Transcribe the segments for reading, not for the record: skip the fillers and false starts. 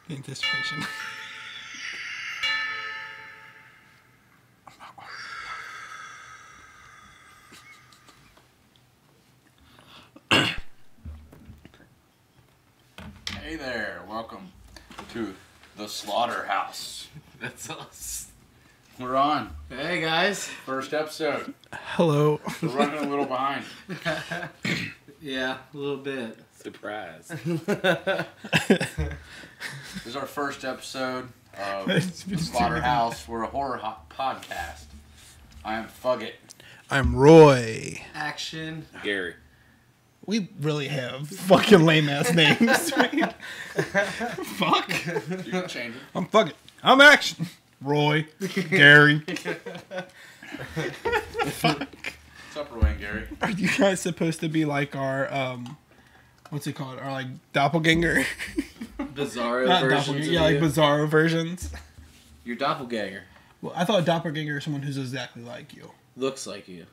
Anticipation. Hey there, welcome to the Slaughterhouse. That's us. We're on. Hey guys. First episode. Hello. We're running a little behind. Yeah, a little bit. Surprise. This is our first episode of the Slaughterhouse. We're a horror podcast. I am Fugget. I'm Roy. Action. Gary. We really have fucking lame ass names. Fuck. You can change it. I'm fucking. I'm Action. Roy. Gary. Fuck. What's up, Roy and Gary? Are you guys supposed to be like our what's it called? Our like doppelganger? Bizarro Not versions doppelganger. of Yeah, like you. bizarro versions. Your doppelganger. Well, I thought a doppelganger is someone who's exactly like you. Looks like you.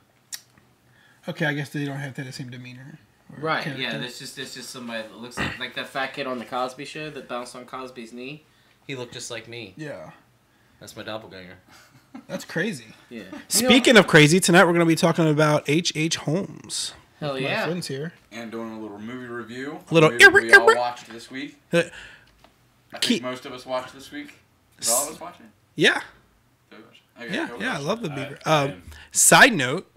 Okay, I guess they don't have to have the same demeanor. or Right, character. yeah, it's just somebody that looks like that fat kid on the Cosby Show that bounced on Cosby's knee. He looked just like me. Yeah. That's my doppelganger. That's crazy. Yeah. Speaking of crazy, tonight we're going to be talking about H.H. Holmes. Hell My yeah. friends here. And doing a little movie review. A little movie we all watched this week. I Keep- think most of us watched this week. Did all of us watch it? Yeah. Okay, Yeah, go yeah, I watch love it. the Beaver. Side note,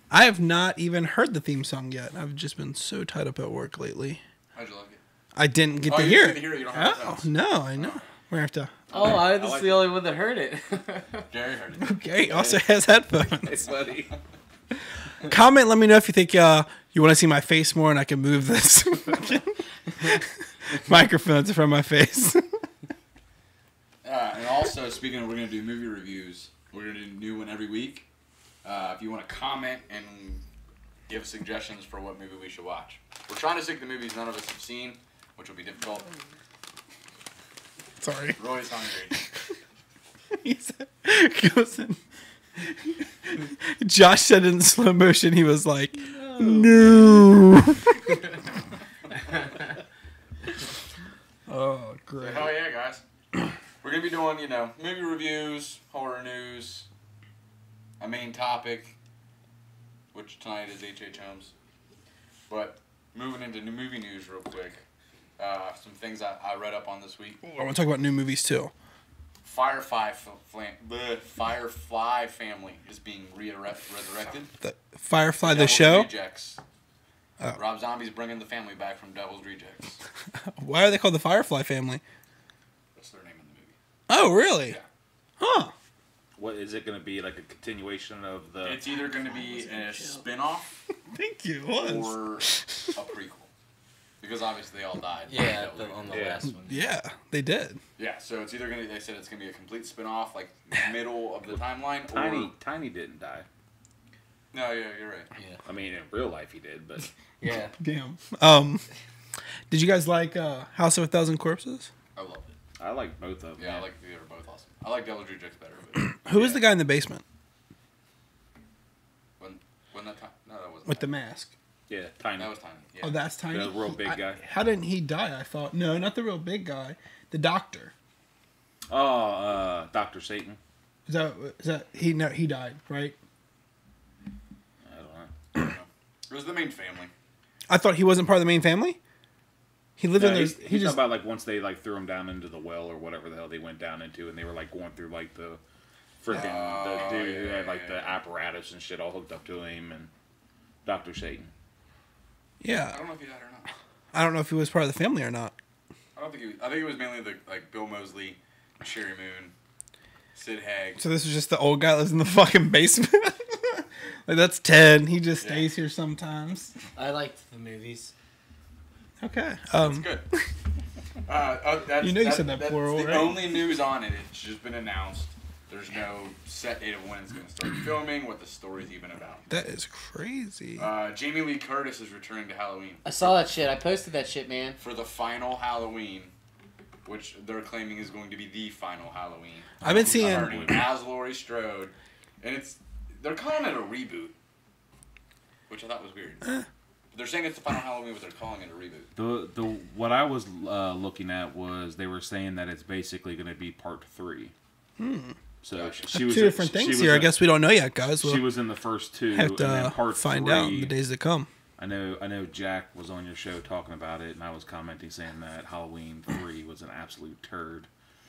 I have not even heard the theme song yet. I've just been so tied up at work lately. How'd you like it? I didn't get Oh, to you hear didn't it. get to hear it, you don't have Oh, headphones. no, I know. We're going to have Oh, I was like the only one that heard it. Gary heard it. to... Okay, also has headphones. It's funny. Comment, let me know if you think you want to see my face more and I can move this microphone from my face. And also, speaking of, we're going to do movie reviews. We're going to do a new one every week. If you want to comment and give suggestions for what movie we should watch. We're trying to stick to movies none of us have seen, which will be difficult. Sorry. Roy's hungry. He said, goes in. Josh said in slow motion, he was like, no. Oh, great. Hell yeah, guys. We're going to be doing, movie reviews, horror news, a main topic, which tonight is H.H. Holmes. But moving into new movie news real quick, some things I read up on this week. I want to talk about new movies, too. Firefly family is being resurrected. The Firefly, the Devil's show? Rejects. Rob Zombie's bringing the family back from Devil's Rejects. Why are they called the Firefly family? That's their name in the movie. Oh, really? Yeah. Huh. What is it going to be, like a continuation of the... It's either going to be a spin-off Thank you. It or a prequel. Because obviously they all died. Yeah, Devil's on the Rejects. last one. Yeah, they did. Yeah, so it's either they said it's going to be a complete spin-off, like middle of the timeline, or... Tiny didn't die. No, yeah, you're right. Yeah. I mean, in real life he did, but... Yeah. Damn. Did you guys like House of a Thousand Corpses? I loved it. I like both of them. Yeah, I like they were both awesome. I like Devil's Rejects better. But Who was the guy in the basement when that time? No, that wasn't. with the mask? Yeah, Tiny. That was Tiny. Yeah. Oh, that's Tiny. The real big guy. How didn't he die? I thought no, not the real big guy. The doctor. Oh, Dr. Satan. Is that he? No, he died, right? I don't know. I don't know. It was the main family. I thought he wasn't part of the main family. He lived No, in there. he's He just. about like once they like threw him down into the well or whatever the hell they went down into, and they were like going through like the freaking the dude who had like the apparatus and shit all hooked up to him, and Dr. Satan. I Yeah, don't know if he died or not. I don't know if he was part of the family or not. I don't think he was. I think it was mainly the Bill Moseley, Sherry Moon, Sid Haig. So this is just the old guy that lives in the fucking basement. Like that's Ted. He just stays here sometimes. I liked the movies. Okay. That's good. That's, You know you said that plural, That's the right? only news on it. It's just been announced. There's no set date of when it's going to start filming, what the story's even about. That is crazy. Jamie Lee Curtis is returning to Halloween I saw that shit. I posted that shit, man. for the final Halloween, which they're claiming is going to be the final Halloween. I've been seeing. Starting as Laurie Strode, and they're calling it a reboot, which I thought was weird. They're saying it's the final Halloween, but they're calling it a reboot. The what I was looking at was they were saying that it's basically going to be part 3. So Gotcha. she was Two different things here. I guess we don't know yet, guys. She was in the first 2. have and then to part find 3, out in the days to come. I know Jack was on your show talking about it, and I was commenting saying that Halloween 3 was an absolute turd.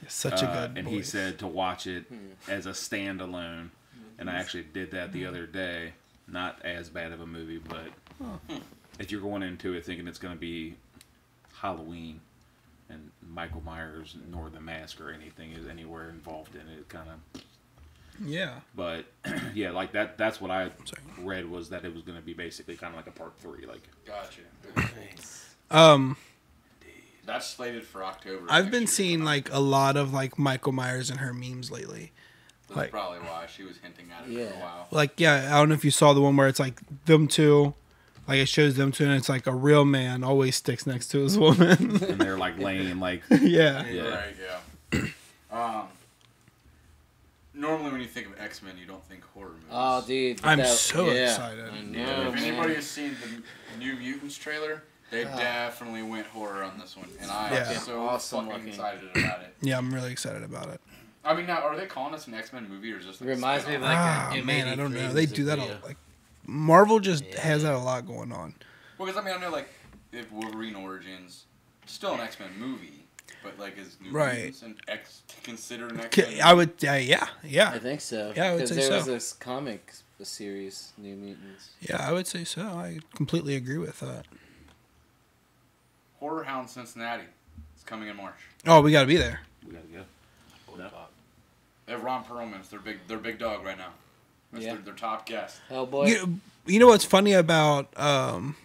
Such a good and voice. he said to watch it as a standalone, and I actually did that the other day. Not as bad of a movie, but if you're going into it thinking it's going to be Halloween and Michael Myers nor the mask or anything is anywhere involved in it, kind of. Yeah. But yeah, like that's what I read, was that it was going to be basically kind of like a part 3. Like, Gotcha. That's slated for October. I've next been year. seeing like a lot of like Michael Myers and her memes lately. That's like- probably why she was hinting at it for a while. Like, yeah, I don't know if you saw the one where it's like them two, like it shows them two, and it's like a real man always sticks next to his woman. and they're like laying like. Yeah. Yeah. Right, yeah. Normally when you think of X-Men, you don't think horror movies. Oh, dude. I'm so yeah. excited. I know, Yeah, if man. anybody has seen the New Mutants trailer, they definitely went horror on this one. And I Yeah. am so Awesome fucking looking. excited about it. Yeah, I'm really excited about it. I mean, now, are they calling this an X-Men movie or is this like Reminds me of spin-off? like Man, I don't know. They do that all video. like Marvel just has that a lot going on. Well, because I mean, I know like if Wolverine Origins, still an X-Men movie, but like is New Right. Mutants and X considered an X-Men? I would, yeah, I yeah, think so. Yeah, I would Because say there was so. this comic series, New Mutants. yeah. I would say so. I completely agree with that. Horror Hound Cincinnati. It's coming in March. Oh, we got to be there. We gotta go. No. They have Ron Perlman. It's their big dog right now. That's Yeah. their top guest. Hellboy. You know what's funny about Ron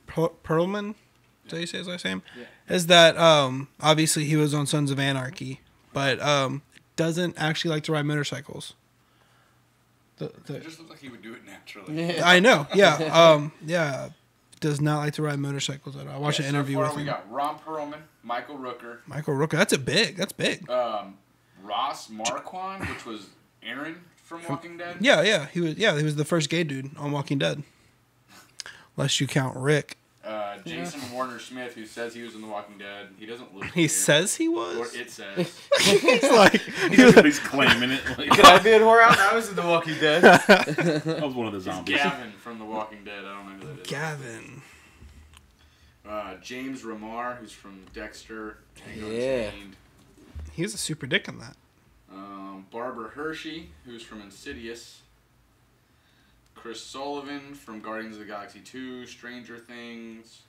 Perlman? Is that how you say his last name? Yeah. Is that obviously he was on Sons of Anarchy, but doesn't actually like to ride motorcycles. It just looks like he would do it naturally. Yeah. I know, yeah, does not like to ride motorcycles at all. I watched an interview so far with we him. got Ron Perlman, Michael Rooker, Michael Rooker, that's big. Ross Marquand, which was Aaron from Walking Dead. Yeah, he was the first gay dude on Walking Dead. Unless you count Rick. Jason Warner Smith, who says he was in The Walking Dead. He doesn't look. He here. says he Or was. it says. He's like, He's claiming it. Like, Could I be in Horror Hound? I was in The Walking Dead. that was one of the zombies. Gavin from The Walking Dead. I don't know who that is. Gavin. James Remar, who's from Dexter. Django Yeah. Unchained. He was a super dick in that. Barbara Hershey, who's from Insidious. Chris Sullivan from Guardians of the Galaxy 2, Stranger Things.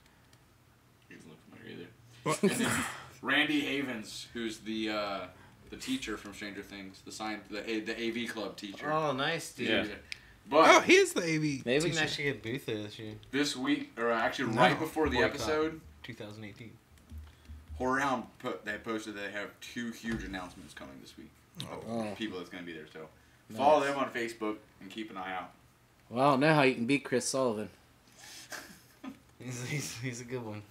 He doesn't look familiar either. And then Randy Havens, who's the teacher from Stranger Things, the AV Club teacher. Oh, nice, dude. Yeah. But Oh, he is the AV. Maybe we teacher. can actually get Booth there this year. this week, or actually No. right before the Boycott. episode, 2018. Horror Hound they posted they have 2 huge announcements coming this week. Oh. Of people that's going to be there. So follow them on Facebook and keep an eye out. Well, I don't know how you can beat Chris Sullivan. He's a good one.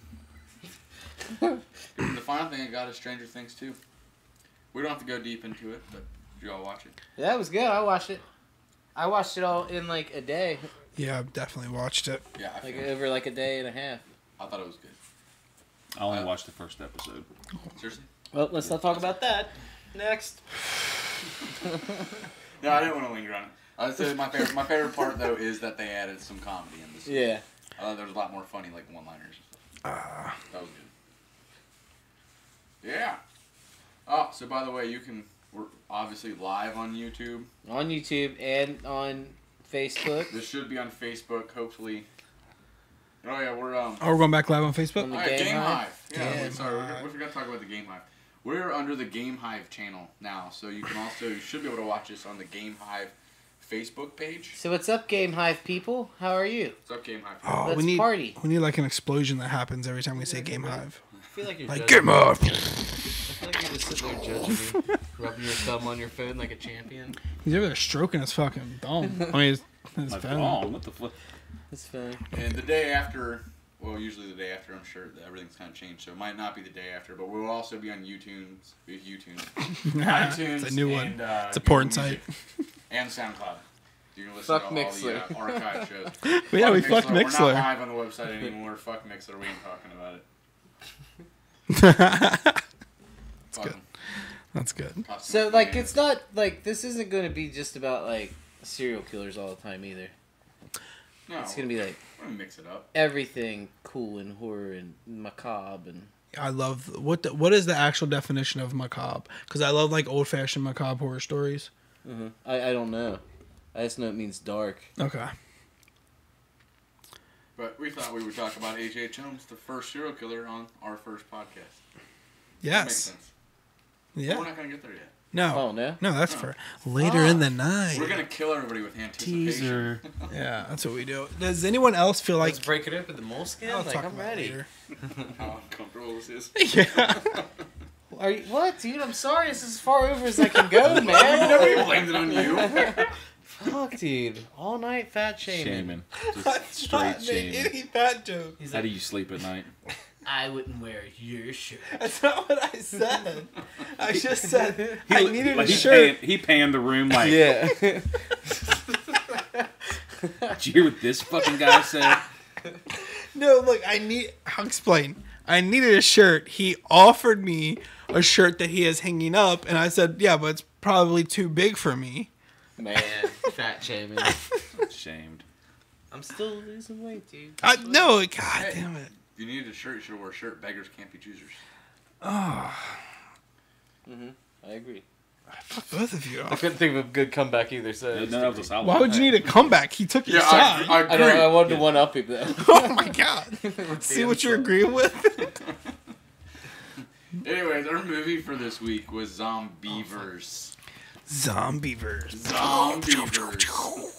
And the final thing I got is Stranger Things 2. We don't have to go deep into it, but you all watch it. That was good. I watched it. I watched it all in like a day, Yeah, I've definitely watched it. Yeah, I, like finished. over like a day and a half. I thought it was good. I only watched the first episode. Seriously? Well, let's not talk about that. Next. No, I didn't want to linger on it. I would say my favorite part though is that they added some comedy in this. Yeah. I thought there was a lot more funny like one-liners and stuff. That was good. Yeah. Oh, so by the way, we're obviously live on YouTube. On YouTube and on Facebook. This should be on Facebook, hopefully. Oh yeah, we're Oh, we're going back live on Facebook? On the Alright, Game Game Hive? Hive. Yeah, Game sorry, Hive. we forgot to talk about the Game Hive. We're under the Game Hive channel now, so you should be able to watch this on the Game Hive Facebook page. So what's up, Game Hive people? How are you? What's up, Game Hive? Oh, Let's we need party. We need like an explosion that happens every time we say Game Hive. I feel like you're Like judging Game me. Hive. I feel like you're just sitting there judging me, rubbing your thumb on your phone like a champion. He's over there stroking his fucking thumb. I mean, his My phone. phone. What the fuck? It's fine. And the day after, well, usually the day after, I'm sure that everything's kind of changed, so it might not be the day after, but we'll also be on iTunes, It's a new one. and, It's a Google porn Music site. and SoundCloud. You can listen Fuck to all Mixler. the archive shows. Yeah, we Fuck fucked We're not Mixler. live on the website anymore. Fuck Mixler. We ain't talking about it. Fuck good. 'em. That's good. So, like, it's not, like, this isn't going to be just about, like, serial killers all the time either. No, It's going to be, like, we're gonna mix it up. everything cool and horror and macabre and... I love what is the actual definition of macabre? Because I love like old fashioned macabre horror stories. I don't know. I just know it means dark. Okay. But we thought we would talk about H.H. Holmes, the first serial killer, on our first podcast. That makes Yes. sense. But we're Yeah. not gonna get there yet. No. Oh, no? No, that's for later in the night. We're gonna kill everybody with anticipation. Yeah, that's what we do. Does anyone else feel like? Let's break it up with the moleskin. I'll Like, talk I'm about it ready. later. How uncomfortable this is. Yeah. Are you, what, dude? I'm sorry. It's as far over as I can go, I man. never even blamed it on you. Fuck, dude. All night fat shaming. Shaming. Just straight shaming. Any fat joke. How do you sleep at night? I wouldn't wear your shirt. That's not what I said. I just said I needed a Like shirt. he panned the room like, Yeah. did you hear what this fucking guy said? No, look, I'll explain. I needed a shirt. He offered me a shirt that he has hanging up, and I said, yeah, but it's probably too big for me. Man. Fat shaming. Shamed. I'm still losing weight, dude. No, god damn it. If you needed a shirt, you should wear a shirt. Beggars can't be choosers. Oh, I agree. fuck both of you. I couldn't think of a good comeback either, so... No, that was a solid. Why would you need a comeback? He took your side. I I agree. know, I wanted to one-up him, though. Oh my god. See what you're agreeing with? Anyways, our movie for this week was Zombievers. Zombievers. Zombievers.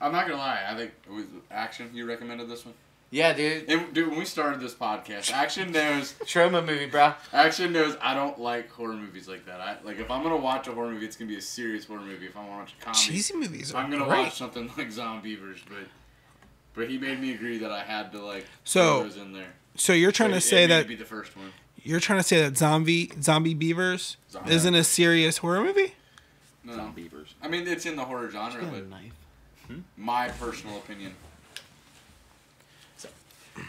I'm not gonna lie. I think it was Action. You recommended this one. Yeah, dude. And, dude, when we started this podcast, Action knows Trauma movie, bro. I don't like horror movies like that. Like if I'm gonna watch a horror movie, it's gonna be a serious horror movie. If I want to watch a comedy, Cheesy movies are I'm gonna great. watch something like Zombievers. But he made me agree that I had to like So- throw those in there. So you're trying to It say needed that to be the first one. Zombie Beavers Zombie- isn't a serious horror movie? No, Zombievers. I mean it's in the horror genre, but knife. my personal opinion.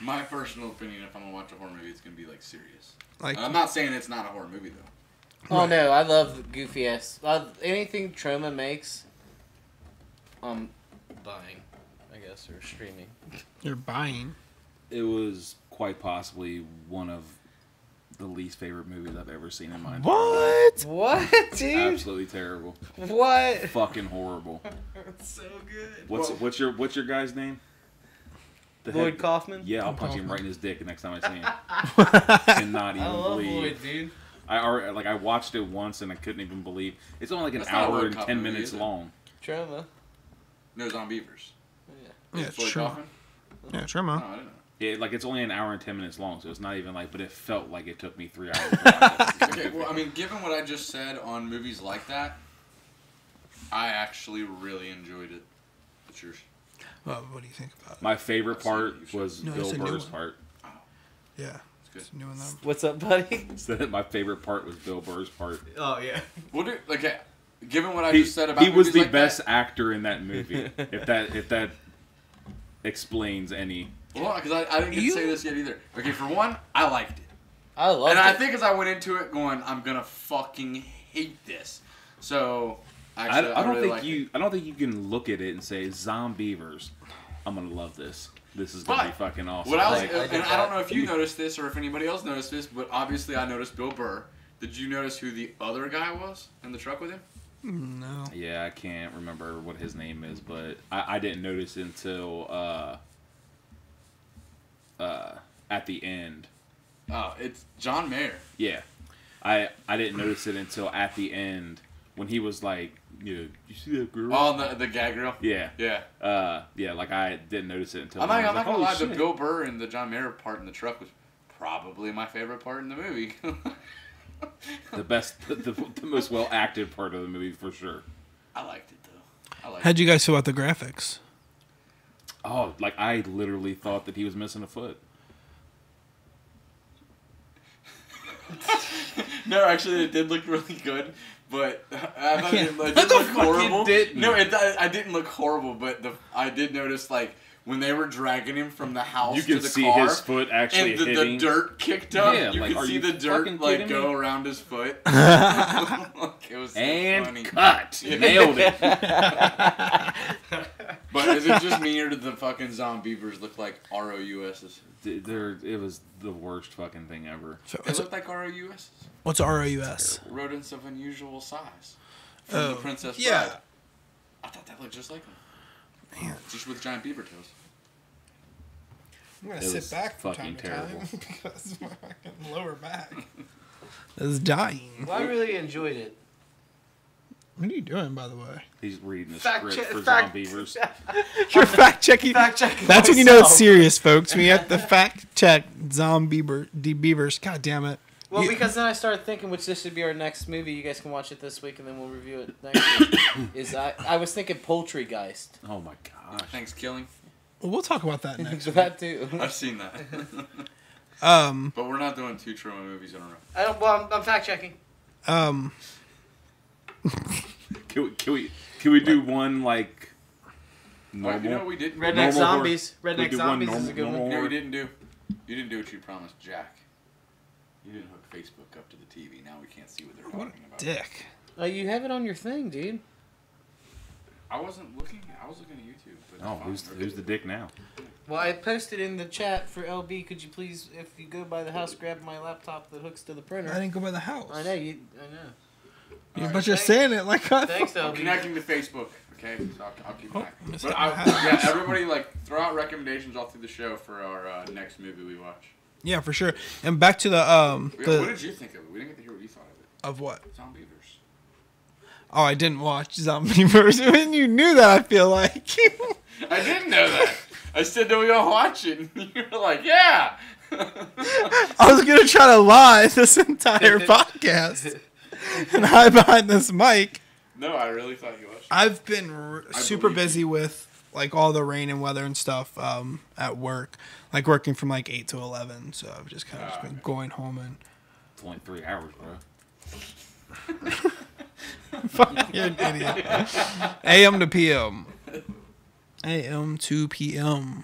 My personal opinion, if I'm gonna watch a horror movie, it's gonna be like serious. Like I'm not saying it's not a horror movie though. Oh, no, I love goofy ass. Anything Trauma makes, I'm buying, I guess, or streaming. you're buying. It was quite possibly one of the least favorite movies I've ever seen in my entire What? life. What, dude? Absolutely terrible. What? Fucking horrible. It's so good. What's your guy's name? The Lloyd head- Kaufman? Yeah, I'll punch him right in his dick the next time I see him. Cannot even I love believe. Lloyd, dude. I watched it once and I couldn't even believe it's only like an That's not a hour Lloyd and Kaufman 10 movie, minutes is it? long. Trauma. No Zombievers. Yeah, Floyd sure. Kaufman? Yeah, sure, Oh, man. I didn't know. Yeah, like it's only an hour and 10 minutes long, so it's not even like. But it felt like it took me 3 hours. To watch it. Okay, well, I mean, given what I just said on movies like that, I actually really enjoyed it. What's yours? Well, what do you think about it? My favorite I've seen it, part you should. was No, Bill it's a new Burr's one. part. Yeah, good. it's new in them. What's up, buddy? Said my favorite part was Bill Burr's part. Oh, yeah. Well, dude, okay, given what I He, just said about he was movies the like best that, actor in that movie. if that explains any. well, because I didn't get to say this yet either. Okay, for one, I liked it. I love And it. I think as I went into it going, I'm going to fucking hate this. So, actually, I don't really think liked you. I don't think you can look at it and say Zombievers. I'm gonna love this. This is gonna be But fucking awesome. What I was, Like, and I don't know if you noticed this or if anybody else noticed this, but obviously I noticed Bill Burr. Did you notice who the other guy was in the truck with him? No. yeah, I can't remember what his name is, but I didn't notice it until at the end. Oh, it's John Mayer. Yeah, I didn't notice it until at the end when he was like, "Yeah, you see that girl?" Oh, the gag reel. Yeah, Yeah. yeah. Like I didn't notice it until. I'm then. I not was gonna like, lie. "Holy The shit." Bill Burr and the John Mayer part in the truck was probably my favorite part in the movie. The best, the most well acted part of the movie for sure. I liked it though. I liked How'd you guys feel about the graphics? Oh, like I literally thought that he was missing a foot. it. No, actually, it did look really good. But I thought it What didn't the look fuck horrible. didn't? No, I didn't look horrible, but I did notice like when they were dragging him from the house You to could the see car, his foot actually and the hitting. dirt kicked up. Yeah, you like, could are see you the dirt fucking like kidding go me? around his foot. It was so And funny. cut. Yeah. Nailed it. But is it just me or did the fucking zombievers look like ROUSs? It was the worst fucking thing ever. So They looked like ROUSs. what's ROUS? Rodents of unusual size. From the Princess yeah. Bride. I thought that looked just like them. Man, Just with giant beaver toes. I'm gonna It sit was back from fucking time to terrible. time because my fucking lower back is dying. Well, I really enjoyed it. What are you doing, by the way? He's reading the Fact script check- for fact- Zombievers. You're fact checking. Fact checking That's when you know it's myself. serious, folks. When you have to fact check Beavers. God damn it. Well, You- because then I started thinking, which this should be our next movie. You guys can watch it this week, and then we'll review it next week. I was thinking Poultrygeist. Oh my gosh. Thanksgiving. Well, we'll talk about that next. That too. I've seen that. Um, But we're not doing 2 trauma movies in a row. I don't. Well, I'm fact checking. um, Can we do one like normal? You know what we didn't Redneck Normal Zombies. We Redneck do one Zombies is a normal- good one. normal- No, we didn't do. You didn't do what you promised, Jack. You didn't hook Facebook up to the TV. Now we can't see what they're what talking a about. dick. Oh, you have it on your thing, dude. I wasn't looking. I was looking at YouTube. But it's Oh, fine. who's the dick now? Well, I posted in the chat for LB. Could you please, if you go by the house, grab my laptop that hooks to the I printer? didn't go by the house. I know you. I know. Yeah, Alright, but you're thanks. saying it like I Thanks, I'm LB. connecting to Facebook. Okay, so I'll keep Oh, track. missed But out. yeah, everybody throw out recommendations all through the show for our next movie we watch. Yeah, for sure. And back to the What the did you think of it? We didn't get to hear what you thought of it. of what? Zombievers. Oh, I didn't watch Zombieverse. And you knew that. I feel like. I didn't know that. I said, "Do we all watch it?" And you were like, "Yeah." I was gonna try to lie this entire podcast and hide behind this mic. No, I really thought you watched it. I've been super believe you. busy with like all the rain and weather and stuff at work, like working from like 8 to 11. So I've just kind of just been going home and It's only 3 hours, bro. fuck, you're an idiot. AM to PM. AM to PM.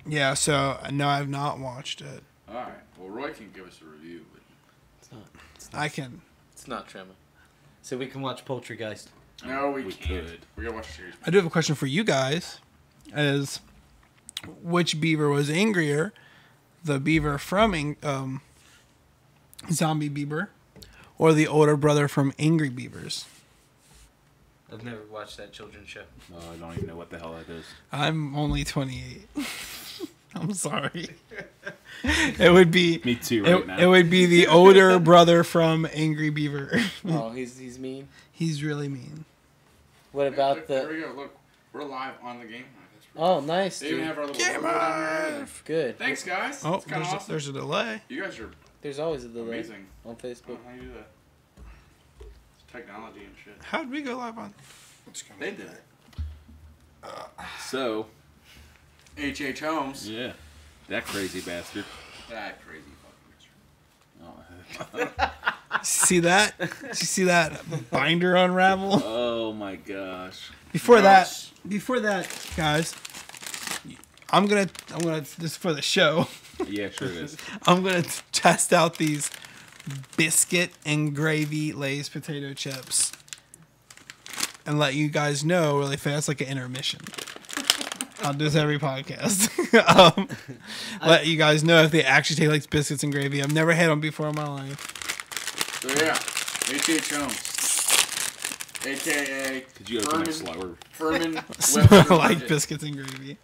Yeah, so no, I've not watched it. All right. Well, Roy can give us a review. But It's not. I can. It's not Tremor. So we can watch Poultrygeist. no, we We can't. could. We gotta watch a series. I do have a question for you guys. Is which beaver was angrier? The beaver from Zombie Beaver, or the older brother from Angry Beavers? I've never watched that children's show. Oh, I don't even know what the hell that is. I'm only 28. I'm sorry. It would be Me too, right now. it would be the older brother from Angry Beaver. Oh, he's mean. He's really mean. What about There the? we go. Look, we're live on the game. That's pretty Oh, nice, They even dude. have our little Game logo down here and everything. Good. Thanks, guys. Oh, it's kind of awesome. there's a delay. You guys are There's always a delay amazing. on I don't Facebook. know how you do that. It's technology and shit. How did we go live on? They did it. So, H.H. Holmes. yeah. That crazy bastard. That crazy fucking bastard. Oh, See that? Did you see that binder unravel? oh my gosh. Before Gross. that, guys, I'm gonna this is for the show. Yeah, sure it is. I'm gonna test out these biscuit and gravy Lay's potato chips, and let you guys know really fast, like an intermission. I'll do this every podcast. Let you guys know if they actually taste like biscuits and gravy. I've never had them before in my life. So yeah, H.H. Holmes. A.K.A. Could you open that slower? Herman Smell Wester like Mudgett. biscuits and gravy.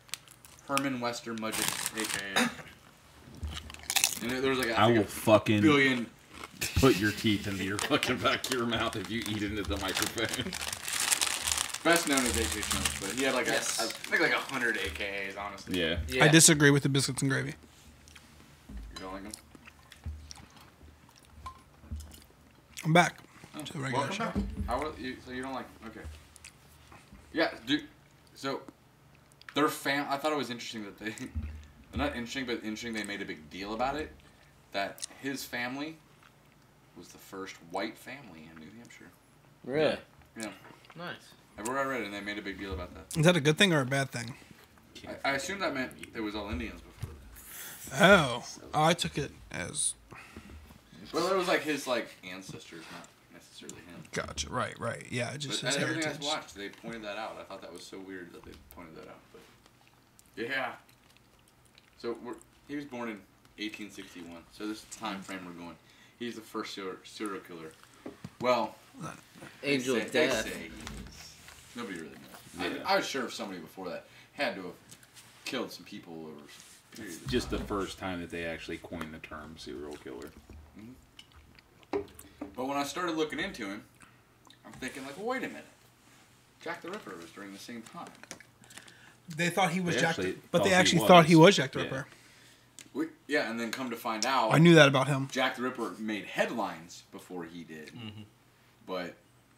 Herman Wester Mudgett, a.k.a. And there was like I think will a fucking billion. put your teeth into your fucking back of your mouth if you eat into the microphone. Best known as H.H. Holmes, but he had like Yes. I think like 100 AKAs, honestly. Yeah. Yeah. I disagree with the biscuits and gravy. You don't like him? I'm back. Oh, To the regular welcome show. back. How will you? So you don't like? Okay. Yeah, dude. So their I thought it was interesting that they, not interesting, but interesting. They made a big deal about it. That his family was the first white family in New Hampshire. Really? Yeah. Nice. Everywhere I read it, and they made a big deal about that. Is that a good thing or a bad thing? I assume that meant it was all Indians before that. Oh, I took it as Well, it was like his ancestors, not necessarily him. gotcha. Right. Yeah, it just But his everything heritage. I watched, they pointed that out. I thought that was so weird that they pointed that out. But yeah. So he was born in 1861. So this time frame we're going. He's the first serial killer. Well, Angel they of say Death. he is. Nobody really knows. Yeah. I was sure somebody before that had to have killed some people over a period of Just the time. first time that they actually coined the term serial killer. But when I started looking into him, I'm thinking well, wait a minute. Jack the Ripper was during the same time. They thought he was They Jack, actually but they thought he actually was. thought he was Jack the Yeah. Ripper. Yeah, and then come to find out, I knew that about him. Jack the Ripper made headlines before he did. Mm-hmm. But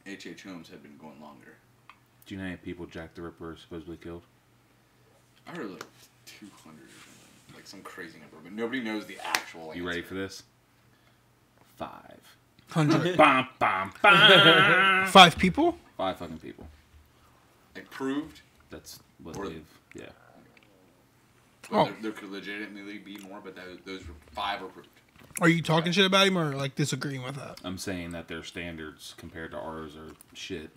H.H. Holmes had been going longer. Do you know how many people Jack the Ripper supposedly killed? I heard 200 or something. Some crazy number, but nobody knows the actual answer. You ready for this? 5. 100. Bam, bam, bam. 5 people? 5 fucking people. Proved? That's what Or- they've. Yeah. Well, Oh. there could legitimately be more, but those 5 were proved. Are you talking shit about him or disagreeing with that? I'm saying that their standards compared to ours are shit.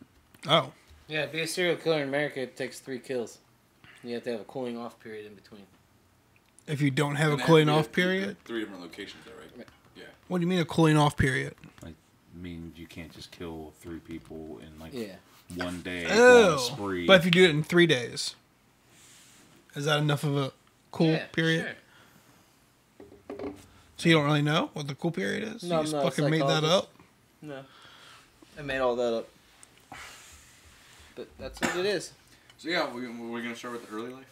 Oh, Yeah, to be a serial killer in America, it takes 3 kills. You have to have a cooling off period in between. if you don't have a And they cooling have off period, 3 different locations, though, right? Yeah. what do you mean a cooling off period? Like, means you can't just kill 3 people in Yeah. one day go on a Oh, spree. but if you do it in 3 days, is that enough of a cool Yeah, period? Sure. So you don't really know what the cool period is? No, you just I'm not a fucking made that psychologist. up? No. I made all that up. But that's what it is. So, yeah, we're going to start with the early life?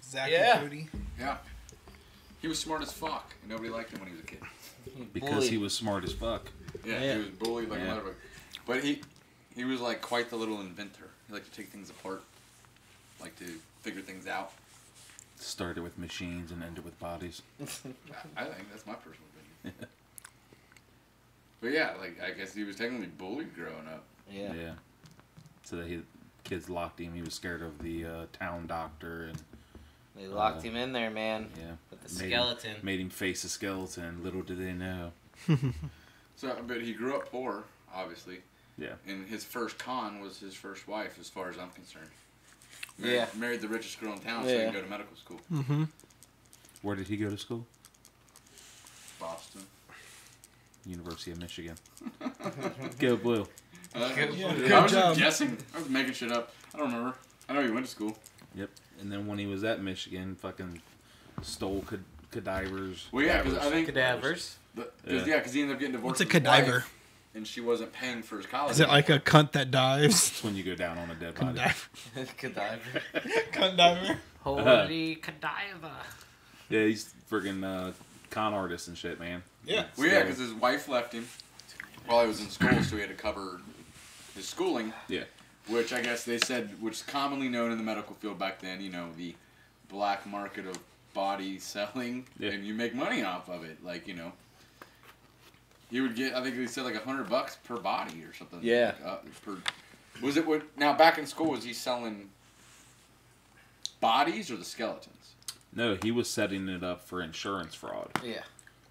Zach Yeah. and Cody. Yeah. He was smart as fuck, and nobody liked him when he was a kid. because Bullied. he was smart as fuck. Yeah, Yeah. he was bullied like a Yeah. motherfucker. But he was quite the little inventor. He liked to take things apart, like to figure things out. Started with machines and ended with bodies. I think that's my personal opinion. But yeah, I guess he was technically bullied growing up. Yeah. Yeah. So that kids locked him. He was scared of the town doctor and They locked him in there, man. yeah. With the Made skeleton. Made him face a skeleton. Little did they know. So, but he grew up poor, obviously. Yeah. And his first con was his first wife, as far as I'm concerned. Yeah. Married the richest girl in town so he Yeah. could go to medical school. Mm-hmm. Where did he go to school? Boston. University of Michigan. Go Blue. Good Yeah, job. good I was job. just guessing. I was making shit up. I don't remember. I know he went to school. Yep. And then when he was at Michigan, fucking stole cadavers. Well, yeah, because I think... Cadavers. Because he ended up getting divorced What's a with his cadaver? wife, and she wasn't paying for his college. Is it like a cunt that dives? That's when you go down on a dead body. Cadaver. Cadaver. Cunt diver. Holy cadaver. Yeah, he's friggin' con artist and shit, man. Yeah. Well, yeah, because his wife left him while he was in school, so he had to cover his schooling. Yeah. Which I guess they said, which is commonly known in the medical field back then, the black market of body selling, Yeah. and you make money off of it. He would get, I think they said $100 per body or something. Yeah. Now back in school, was he selling bodies or the skeletons? No, he was setting it up for insurance fraud. Yeah.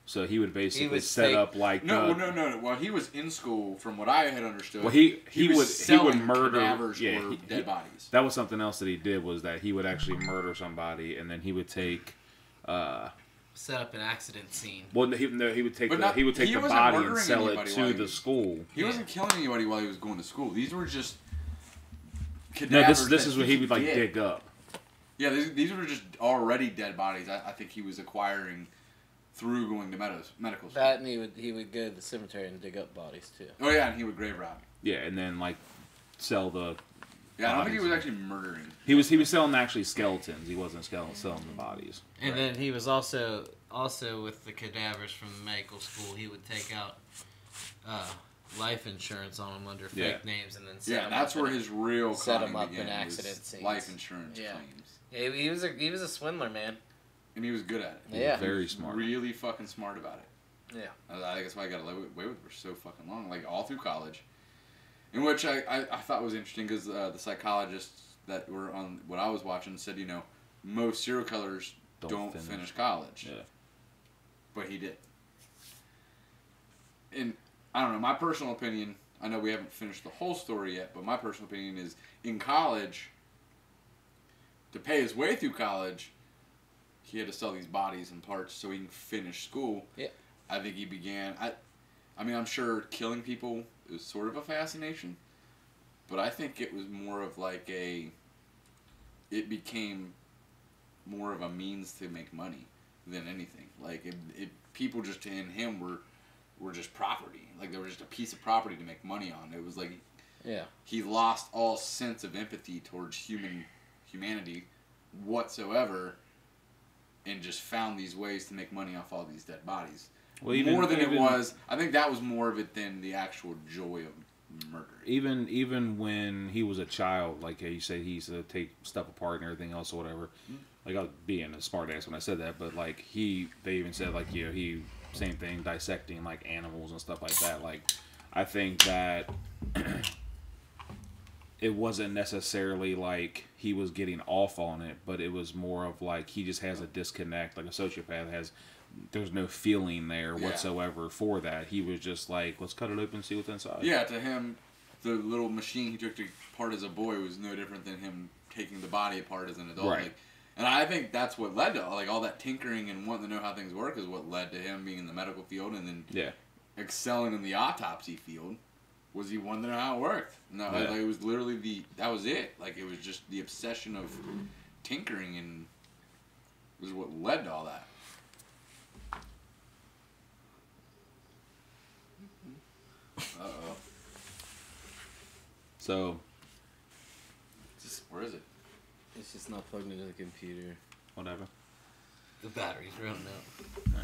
So he would basically would set take- up like No. While he was in school, from what I had understood, Well, he would selling murder cadavers yeah, or dead bodies. That was something else that he did was that he would actually murder somebody and then he would take Set up an accident scene. well he would take But he would take he the wasn't body and murdering sell it anybody to while he the was- school. He wasn't killing anybody while he was going to school. These were just No, cadavers. this that is what he would did. dig up. Yeah, these were just already dead bodies. I think he was acquiring through going to medical school. That and he would go to the cemetery and dig up bodies too. Oh yeah, and he would grave rob. Yeah, and then sell the Yeah, I don't think he bodies. was actually murdering. He was selling actually skeletons. He wasn't selling the bodies. And Right. then he was also with the cadavers from medical school. He would take out life insurance on them under Yeah. fake names and then set Yeah, them that's up where in- his real Set conning him up in began, accident was scenes. life insurance Yeah. claims, Yeah, he was a swindler, man. and he was good at it. Yeah. Very smart. Really fucking smart about it. Yeah. I think that's why I got away with for so fucking long, like all through college. In which I thought was interesting because the psychologists that were on what I was watching said, most serial killers don't finish college. Yeah. But he did. And I don't know, my personal opinion, I know we haven't finished the whole story yet, but my personal opinion is in college, to pay his way through college, he had to sell these bodies and parts so he can finish school. Yeah. I think he began, I mean, I'm sure killing people is sort of a fascination, but I think it was more of like it became more of a means to make money than anything. Like, people just, in him, were just property. Like, they were just a piece of property to make money on. It was like, he lost all sense of empathy towards humanity whatsoever, and just found these ways to make money off all these dead bodies. Well, I think that was more of it than the actual joy of murder. Even when he was a child, like you said, he used to take stuff apart and everything else or whatever. Mm-hmm. Like, I was being a smart ass when I said that, but like they even said like, he, same thing, dissecting like animals and stuff like that. Like, I think that it wasn't necessarily like he was getting off on it, but it was more of like he just has a disconnect, like a sociopath has. There's no feeling there whatsoever for that. He was just like, let's cut it open and see what's inside. Yeah, to him, the little machine he took apart as a boy was no different than him taking the body apart as an adult. Right. Like, and I think that's what led to, like, all that tinkering and wanting to know how things work is what led to him being in the medical field and then excelling in the autopsy field. Was he wanted to know how it worked? No, like, it was literally that was it. Like, it was just the obsession of tinkering and was what led to all that. Uh-oh. So, where is it? It's just not plugged into the computer. Whatever. The battery's running out.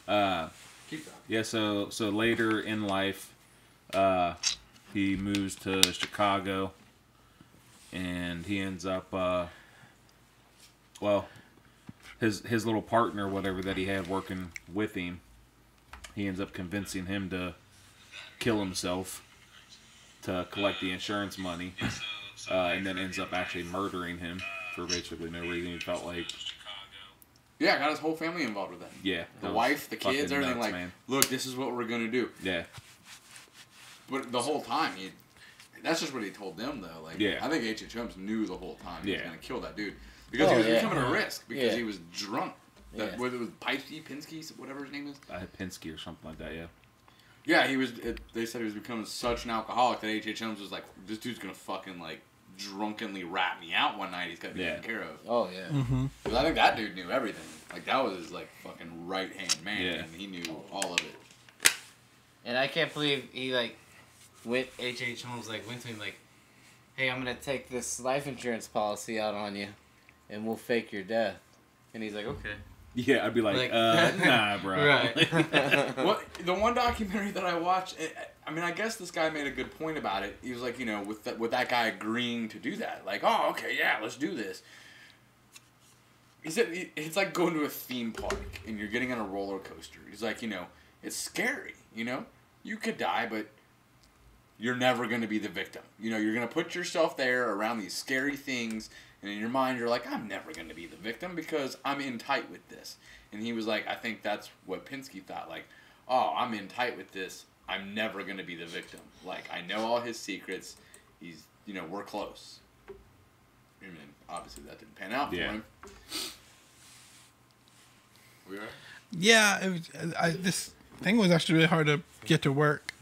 Nice. Keep going. Yeah, so later in life, he moves to Chicago, and he ends up, his little partner, whatever that he had working with him, he ends up convincing him to kill himself to collect the insurance money, and then ends up actually murdering him for basically no reason. He felt like... Yeah, got his whole family involved with that. Yeah. The wife, the kids, everything. Nuts, like, man. Look, this is what we're going to do. Yeah. But the whole time, that's just what he told them, though. Like, I think H.H. Holmes knew the whole time he was going to kill that dude. Because he was becoming a risk. Because he was drunk. Whether it was Pinsky, whatever his name is. Pinsky or something like that, yeah. Yeah, he was. They said he was becoming such an alcoholic that H.H. Holmes was like, this dude's going to fucking, like, drunkenly rat me out one night. He's got to be taken care of. Oh, yeah. Mm-hmm. Because I think that dude knew everything. Like, that was his, like, fucking right-hand man. Yeah. And he knew all of it. And I can't believe he, like, H.H. Holmes, like, went to him, like, Hey, I'm going to take this life insurance policy out on you, and we'll fake your death. And he's like, okay. Yeah, I'd be like, nah, bro. Right. Well, the one documentary that I watched, I mean, I guess this guy made a good point about it. He was like, with that guy agreeing to do that. Like, oh, okay, yeah, let's do this. He said it's like going to a theme park and you're getting on a roller coaster. He's like, it's scary, You could die, but you're never going to be the victim. You're going to put yourself there around these scary things, and in your mind, you're like, I'm never going to be the victim because I'm in tight with this. And he was like, I think that's what Pinsky thought. Like, oh, I'm in tight with this. I'm never going to be the victim. Like, I know all his secrets. He's, we're close. I mean, obviously that didn't pan out for him. We are? Yeah, this thing was actually really hard to get to work.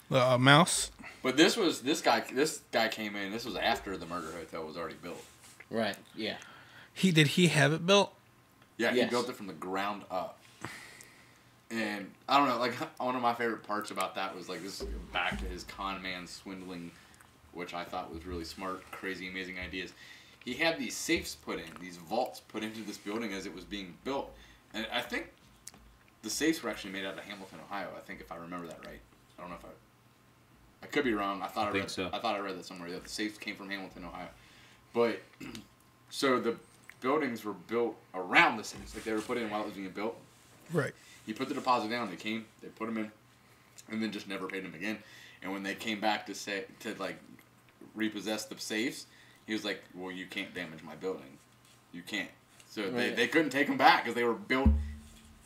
The mouse. But this guy came in. This was after the murder hotel was already built. Right. Yeah. Did he have it built? Yeah, he built it from the ground up. And I don't know, like, one of my favorite parts about that was like this back to his con man swindling, which I thought was really smart, crazy, amazing ideas. He had these safes put in, these vaults put into this building as it was being built. And I think the safes were actually made out of Hamilton, Ohio. I think, if I remember that right. I don't know if I could be wrong. I thought I read that somewhere. That the safes came from Hamilton, Ohio. But so the buildings were built around the safes, like they were put in while it was being built. Right. He put the deposit down. They came, they put him in, and then just never paid him again. And when they came back to repossess the safes, he was like, "Well, you can't damage my building. You can't." So they couldn't take him back because they were built.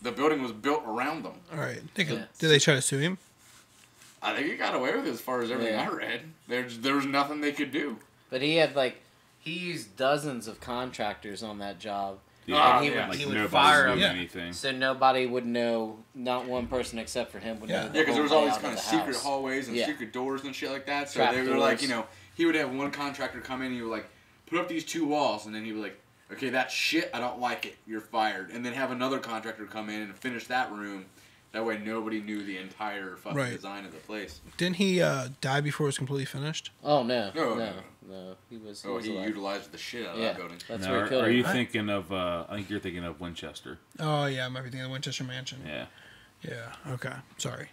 The building was built around them. All right. Did they try to sue him? I think he got away with it as far as everything I read. There was nothing they could do. But he used dozens of contractors on that job. Yeah, and he like would nobody fire knew them, anything. so nobody would know. Not one person except for him would know. Yeah, because there was all these kind of secret house. hallways and secret doors and shit like that. So Trap they were doors. like, he would have one contractor come in and he would like put up these 2 walls, and then he would like, okay, that's shit. I don't like it. You're fired. And then have another contractor come in and finish that room. That way nobody knew the entire fucking design of the place. Didn't he die before it was completely finished? Oh no. He utilized the shit out of that building. That's Now, where he killed are you him. thinking of? I think you're thinking of Winchester. Oh yeah, I might be thinking of the Winchester Mansion. Yeah. Yeah. Okay. Sorry.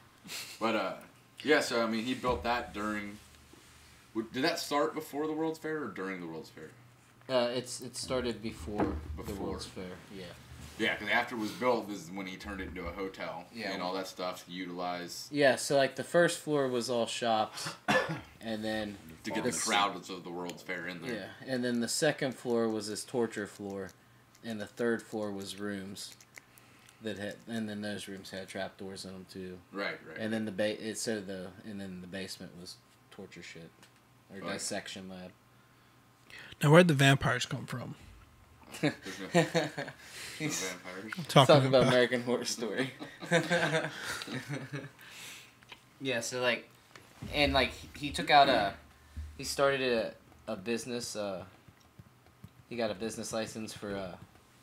But yeah. So I mean, he built that during. Did that start before the World's Fair or during the World's Fair? It started before the World's Fair. Yeah. Yeah, because after it was built, this is when he turned it into a hotel and all that stuff to utilize. Yeah, so like the first floor was all shops, and then to get the crowds of the World's Fair in there. Yeah, and then the second floor was this torture floor, and the third floor was rooms and then those rooms had trapdoors in them too. Right. And then the basement was torture shit or dissection lab. Now, where'd the vampires come from? There's no vampires. Talking about American Horror Story. Yeah, so he took out he started a business. He got a business license for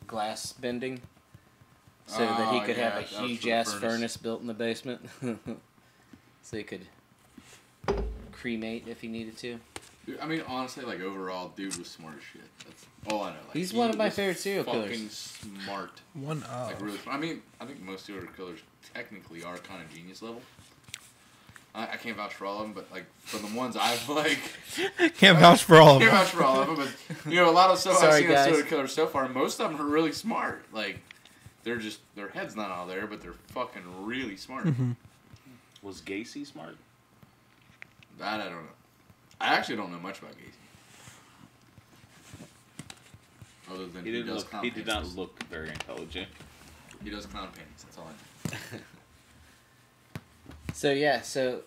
glass bending, so that he could have a huge ass furnace built in the basement, so he could cremate if he needed to. Dude, I mean, honestly, overall, dude was smart as shit. That's all I know. He's one of my favorite serial killers. Fucking smart. One of. Really smart. I mean, I think most serial killers technically are kind of genius level. I can't vouch for all of them, but for the ones I've can't vouch for all of them. Can't vouch for all of them, but a lot of stuff I've seen guys. of serial killers so far, most of them are really smart. They're just their head's not all there, but they're fucking really smart. Mm-hmm. Was Gacy smart? That I don't know. I actually don't know much about Gacy. Other than He did not look very intelligent. He does clown paintings. That's all I know. So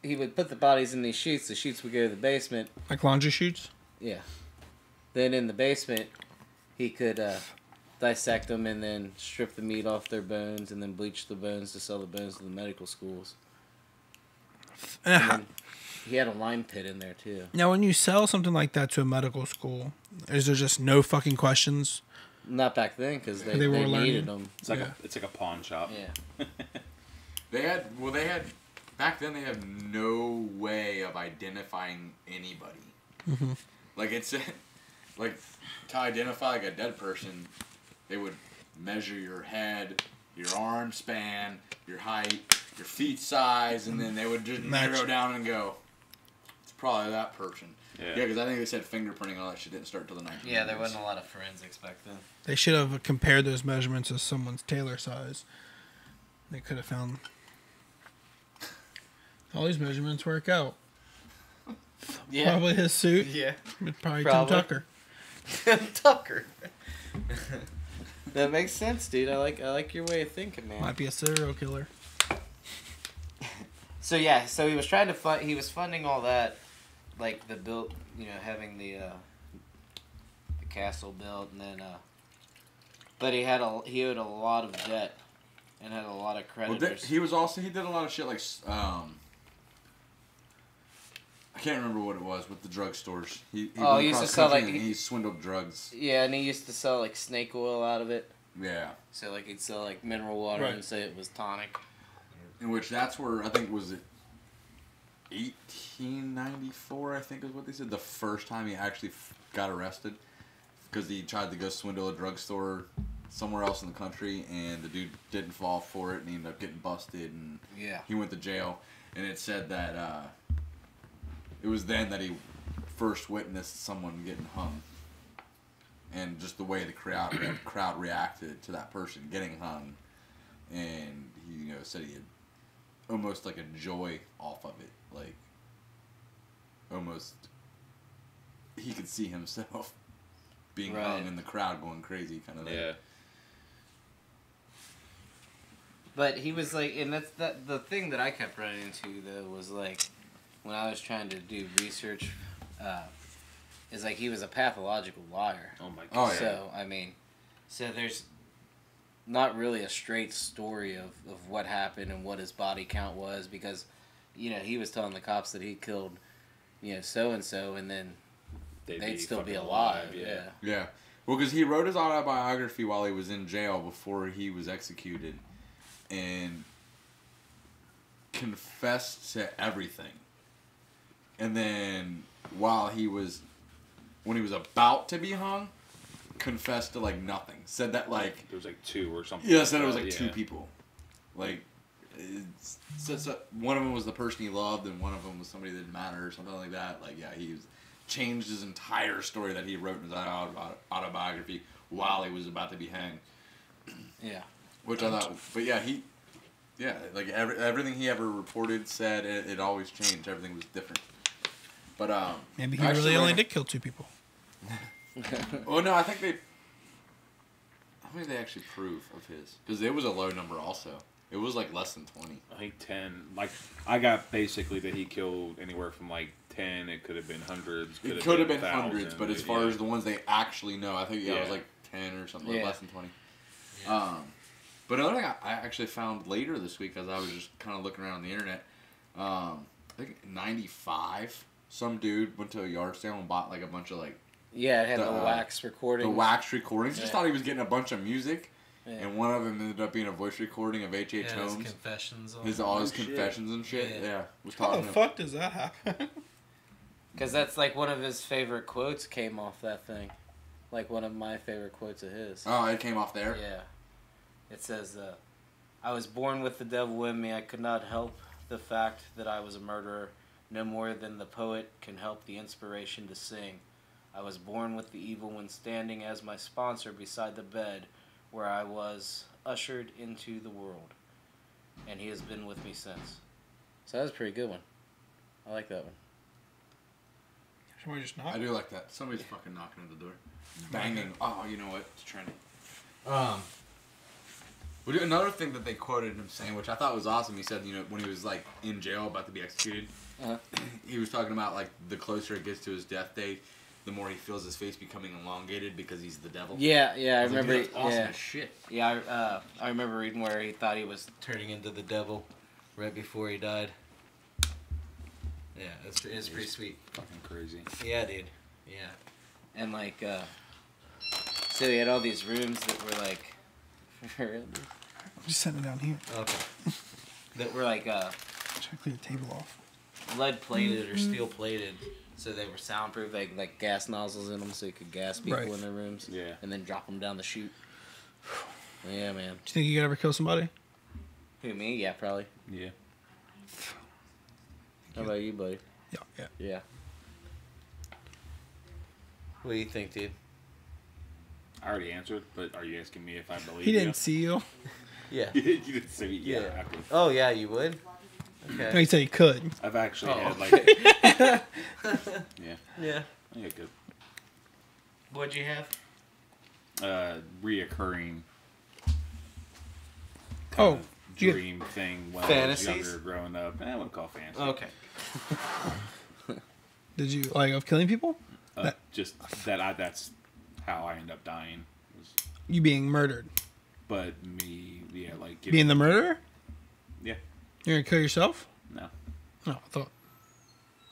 he would put the bodies in these chutes. The chutes would go to the basement. Like laundry chutes? Yeah. Then in the basement, he could dissect them and then strip the meat off their bones and then bleach the bones to sell the bones to the medical schools. He had a lime pit in there too. Now, when you sell something like that to a medical school, is there just no fucking questions? Not back then, because they were needed them. It's like a pawn shop. Yeah. They had back then. They had no way of identifying anybody. Mm-hmm. To identify a dead person, they would measure your head, your arm span, your height, your feet size, and then they would just narrow down and go, it's probably that person. Yeah, because I think they said fingerprinting and all that shit didn't start till the 1900s. Yeah, there wasn't a lot of forensics back then. They should have compared those measurements to someone's tailor size. They could have found all these measurements work out. Yeah. Probably his suit. Yeah. Probably Tim Tucker. Tucker. That makes sense, dude. I like your way of thinking, man. Might be a serial killer. So he was trying to he was funding all that, like the built, having the castle built, and then but he owed a lot of debt and had a lot of creditors. Well, he did a lot of shit I can't remember what it was with the drugstores. He used to sell he swindled drugs. Yeah, and he used to sell snake oil out of it. Yeah. So he'd sell mineral water and say it was tonic. In which that's where I think was it 1894 I think is what they said, the first time he actually got arrested because he tried to go swindle a drugstore somewhere else in the country, and the dude didn't fall for it, and he ended up getting busted, and he went to jail. And it said that it was then that he first witnessed someone getting hung, and just the way the crowd reacted to that person getting hung and he said he had almost like a joy off of it, like almost he could see himself being hung in the crowd going crazy, kind of. Yeah. But he was like, and that's the thing that I kept running into though was like, when I was trying to do research, is like he was a pathological liar. Oh my god. Oh, yeah. So I mean, so there's not really a straight story of what happened and what his body count was, because he was telling the cops that he killed so and so, and then they'd still be alive. Yeah. Yeah. Well, because he wrote his autobiography while he was in jail before he was executed, and confessed to everything. And then when he was about to be hung, confessed to like nothing. Said that like there was like 2 or something. Yeah, said it was like 2 people. Like one of them was the person he loved, and one of them was somebody that didn't matter or something like that. Like he changed his entire story that he wrote in his autobiography while he was about to be hanged. Yeah. Which I thought, but like everything he ever reported, said, it always changed. Everything was different. But maybe he really only did kill 2 people. Oh no, I think how many did they actually prove of his? Because it was a low number also. It was like less than 20. I think 10. Like I got basically that he killed anywhere from like 10. It could have been hundreds. It could have been hundreds, thousands, but as far as the ones they actually know, I think it was like 10 or something, like less than 20. Yeah. But another thing I actually found later this week, as I was just kind of looking around on the internet, I think 95, some dude went to a yard sale and bought like a bunch of like Yeah, it had the wax recordings. The wax recordings. Just thought he was getting a bunch of music. Yeah. And one of them ended up being a voice recording of H.H. Holmes. His confessions. All his confessions and shit. Yeah. How the fuck does that happen? Because that's like one of his favorite quotes came off that thing. Like one of my favorite quotes of his. Oh, it came off there? Yeah. It says, I was born with the devil in me. I could not help the fact that I was a murderer, no more than the poet can help the inspiration to sing. I was born with the evil one standing as my sponsor beside the bed where I was ushered into the world. And he has been with me since. So that was a pretty good one. I like that one. Should we just knock? I do like that. Somebody's fucking knocking at the door. Banging. Oh, you know what? It's trendy. Another thing that they quoted him saying, which I thought was awesome, he said, when he was like in jail about to be executed, he was talking about like the closer it gets to his death date, the more he feels his face becoming elongated because he's the devil. Yeah, I remember. That's awesome as shit. Yeah, I remember reading where he thought he was turning into the devil right before he died. Yeah, it's pretty sweet. Fucking crazy. Yeah, dude. Yeah. And like, so he had all these rooms that were like, I'm just setting it down here. Okay. that were like Try to clear the table off. lead plated or steel plated, so they were soundproof. Like gas nozzles in them, so you could gas people in their rooms. Yeah. And then drop them down the chute. Yeah, man. Do you think you could ever kill somebody? Who, me? Yeah, probably. Yeah. How about you, buddy? Yeah. Yeah. What do you think, dude? I already answered, but are you asking me if I believe He didn't see you. Yeah. you didn't see me? Yeah. Yeah. I could. Oh, yeah, you would? No, Okay. he said he could. I've actually had like. Yeah. Yeah. Yeah, good. What'd you have? Reoccurring Oh, dream thing when I Fantasies? was younger growing up. I wouldn't call fantasy. Okay. did you like of killing people? Just that that's how I end up dying. You being murdered? But me, yeah, like Being the murderer? Yeah. You're gonna kill yourself? No. No, I thought.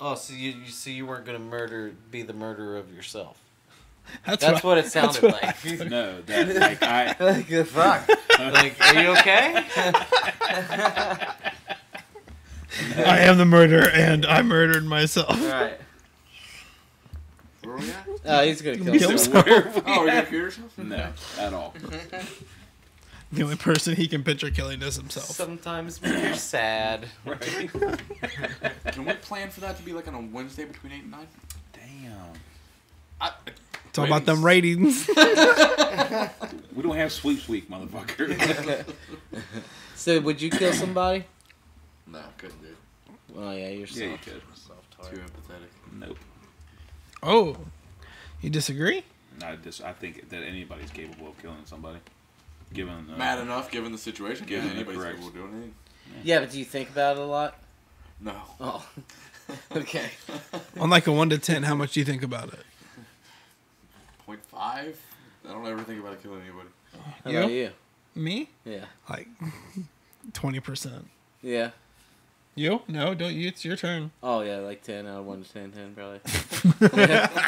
Oh, so you weren't gonna be the murderer of yourself. That's what it sounded what I like. No, that like I. Like, the fuck? Like, are you okay? I am the murderer, and I murdered myself. Right. Where are we at? He's gonna Kill kill himself. someone. Oh, you're gonna kill yourself? No, at all. The only person he can picture killing is himself. Sometimes when you're sad. Right. Can we plan for that to be like on a Wednesday between 8 and 9? Damn. It's all about them ratings. We don't have sweeps week, motherfucker. So, would you kill somebody? No, couldn't do it. Well, yeah, you're Yeah, you soft. could. Soft Too heart. empathetic. Nope. Oh, you disagree? I think that anybody's capable of killing somebody. Given Mad enough, given the situation. Given Yeah, the anybody's correct- capable of doing anything. Yeah, but do you think about it a lot? No. Oh. Okay. On like a 1 to 10, how much do you think about it? 0.5? I don't ever think about killing anybody. How about you? Me? Yeah. Like 20%. Yeah. You? No, don't you? It's your turn. Oh, yeah, like 10 out of 1 to 10, 10 probably.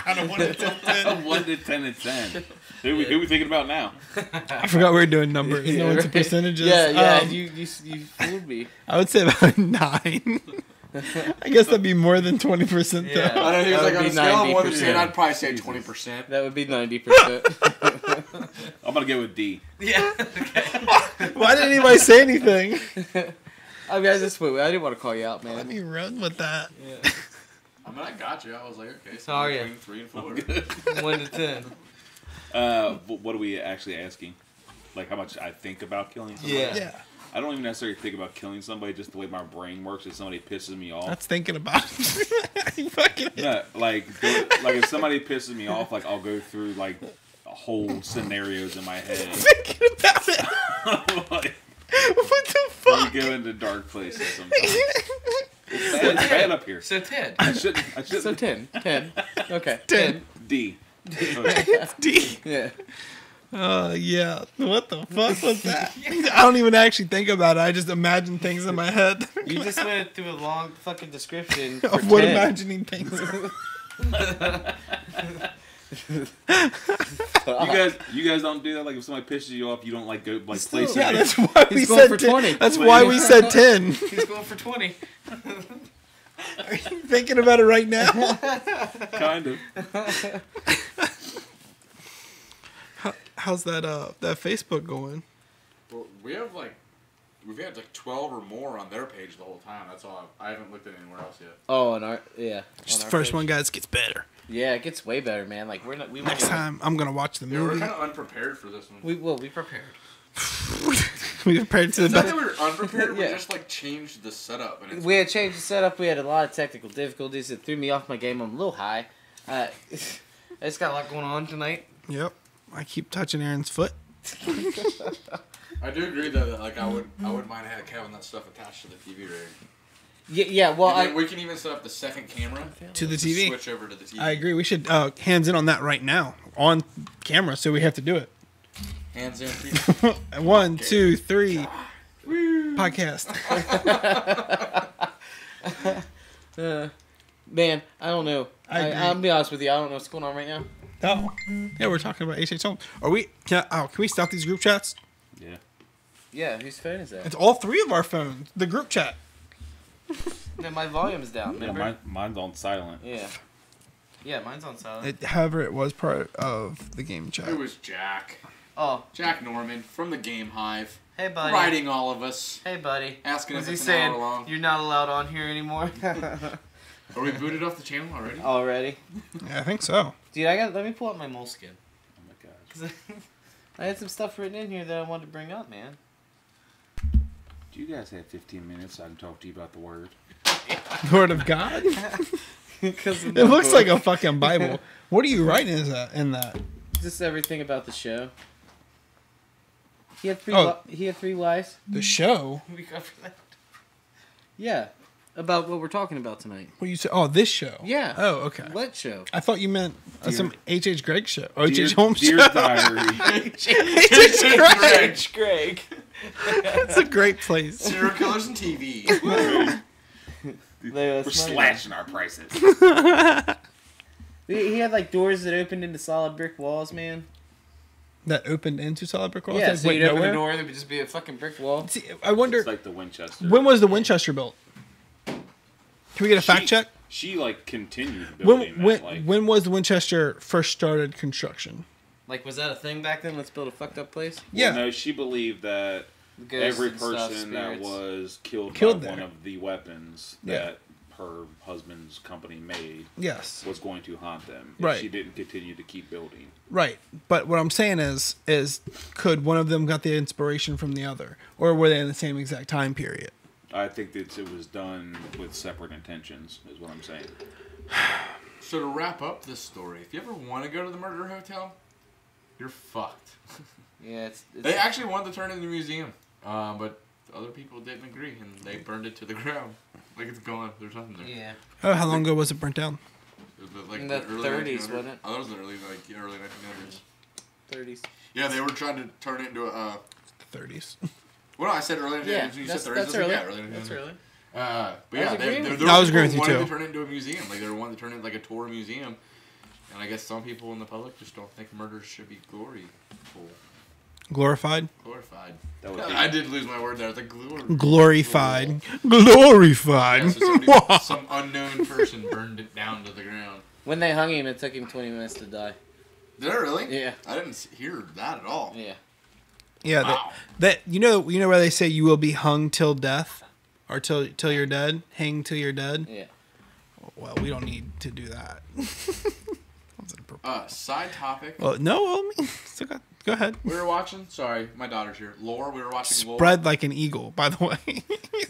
I don't want to 10. 1 to 10 and 10. Who we thinking about now? I forgot we were doing numbers. Yeah, No, it's right. percentages. Yeah, yeah, Um, you fooled me. I would say about 9. I guess that'd be more than 20% though. Yeah. I know he was That like would on be a scale of 1 to 90%. 10, I'd probably say 20%. That would be 90%. I'm gonna go with D. Yeah. Why didn't anybody say anything? I mean, I didn't want to call you out, Let man. me run with that. Yeah. I mean, I got you. I was like, okay. So are between you? 3 and 4. 1 to 10. What are we actually asking? Like how much I think about killing somebody? Yeah. Yeah. I don't even necessarily think about killing somebody. Just the way my brain works, if somebody pisses me off. That's thinking about it. You fucking Yeah, like if somebody pisses me off, like I'll go through like whole scenarios in my head. thinking about it. Like, What the you fuck? go into dark places sometimes. It's bad up here. So 10. I shouldn't. So 10. 10. Okay. 10. D. It's D. Yeah. Yeah. What the fuck was that? I don't even actually think about it. I just imagine things in my head. You just went through a long fucking description. For Of what 10. imagining things. You guys don't do that. Like if somebody pisses you off, you don't like go like place Yeah, it. that's why we He's going said for 10. 20. That's why we said 10. He's going for 20. Are you thinking about it right now? Kind of. How's that that Facebook going? Well, we've had like 12 or more on their page the whole time. That's all. I haven't looked at anywhere else yet. Oh, on our yeah. Just on the our first page. one, guys, gets better. Yeah, it gets way better, man. Like we're not. We Next time, I'm gonna watch the Yeah, we're movie. kind of unprepared for this one. We prepared. We prepared to It's the not best. that we were unprepared. Yeah. We just like changed the setup, and it's We had changed the setup. We had a lot of technical difficulties. It threw me off my game. I'm a little high. I just got a lot going on tonight. Yep. I keep touching Aaron's foot. I do agree though that like I wouldn't mind having that stuff attached to the TV rating. Yeah. Well, And then we can even set up the second camera To the TV. Switch over to the TV. I agree. We should hands in on that right now on camera, so we have to do it. Hands in. Please. 1, 2, 3. Podcast. man, I don't know. I agree. I'll be honest with you. I don't know what's going on right now. Oh, yeah, we're talking about H.H. Holmes. Are we? Can we stop these group chats? Yeah. Yeah, whose phone is that? It's all three of our phones. The group chat. No, my volume's down. Yeah, Remember? mine's on silent. Yeah. Yeah, mine's on silent. However, it was part of the game chat. It was Jack. Oh, Jack Norman from the Game Hive, hey buddy. writing all of us, Hey buddy. asking Was if he it's an saying hour long. you're not allowed on here anymore? Are we booted off the channel already? Already? Yeah, I think so. Dude, let me pull up my moleskin. Oh my gosh. 'Cause I had some stuff written in here that I wanted to bring up, man. Do you guys have 15 minutes so I can talk to you about the word? Word of God. Because It looks like a fucking Bible. What are you writing in that? just everything about the show. He had three. Oh. He had 3 lies. The show. We covered that. Yeah, about what we're talking about tonight. What you say? Oh, this show. Yeah. Oh, okay. What show? I thought you meant some H.H. Greg show. Or Dear- H.H. Holmes Dear show. Diary. H.H. Greg. Greg. That's a great place. Serial killers and TV. We're slashing our prices. He had like doors that opened into solid brick walls, man. That opened into solid brick walls. Yeah, That so went you'd open the nowhere? door and there would just be a fucking brick wall. See, I wonder It's like the Winchester. when was the Winchester built? Can we get a fact check? She like continued When building when that. Like, when was the Winchester first started construction? Like, was that a thing back then? Let's build a fucked up place. Yeah. No, she believed that Ghosts every and stuff, person that spirits. was killed Killed by one there. of the weapons Yeah. that her husband's company made Yes. was going to haunt them if Right. she didn't continue to keep building. Right. But what I'm saying is could one of them got the inspiration from the other, or were they in the same exact time period? I think that it was done with separate intentions, is what I'm saying. So to wrap up this story, if you ever want to go to the murder hotel, you're fucked. Yeah, it's They actually wanted to turn it into a museum, but other people didn't agree, and they burned it to the ground. Like, it's gone. There's nothing there. yeah. Oh, how long ago was it burnt down? It was like In the early 30s, 1900s. wasn't it? Oh, that was the early 1900s. 30s. Yeah, they were trying to turn it into a... The 30s. well, no, I said early 1900s. Yeah, You that's, said 30s. that's I was like, early. yeah, early 1900s. That's early. But I yeah, was agreeing with there you. I was were agreeing people with you wanting too. to turn it into a museum. Like, they were wanting to turn it like a tour museum. And I guess some people in the public just don't think murder should be glorified. Glorified? Glorified. That would be, I did lose my word there. It's like Glorified. Glorified. Yeah, so somebody, some unknown person burned it down to the ground. When they hung him, it took him 20 minutes to die. Did I really? Yeah. I didn't hear that at all. Yeah. Yeah, Wow. that you know where they say you will be hung till death, or till you're dead, hang till you're dead. Yeah. Well, we don't need to do that. Side topic. Well, no, I mean, still go ahead. We were watching. Sorry, my daughter's here. Lore. We were watching Lore. Spread like an eagle. By the way,